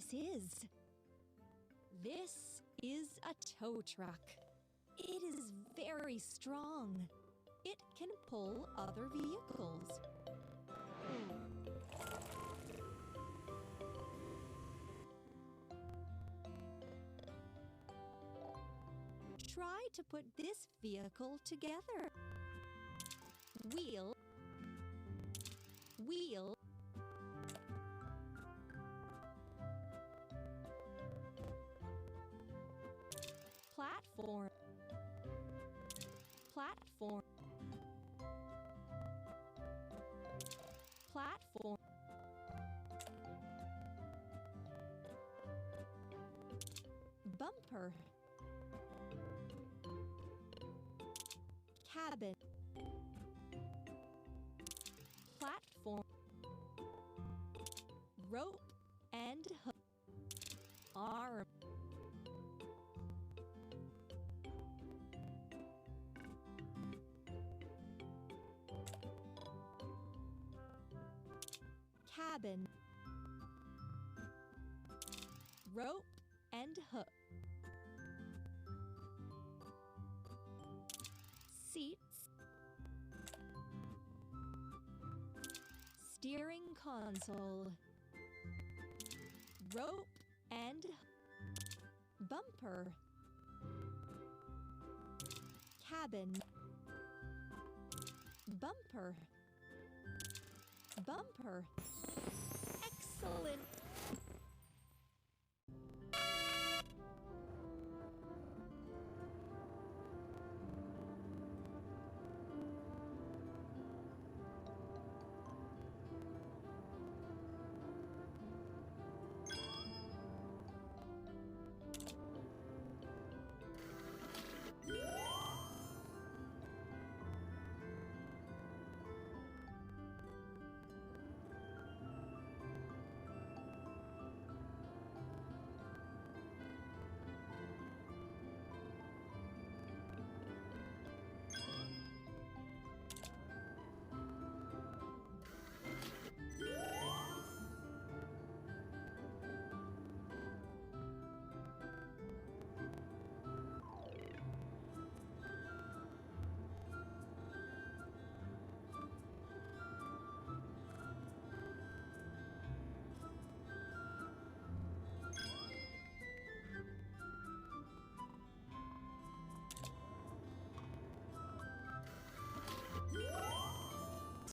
this is? This is a tow truck. It is very strong. It can pull other vehicles. Try to put this vehicle together. Wheel, wheel, platform, platform, platform, bumper, cabin, platform, rope and hook, arm, cabin, rope and hook, seats, steering console, rope and bumper, cabin, bumper, bumper. Excellent!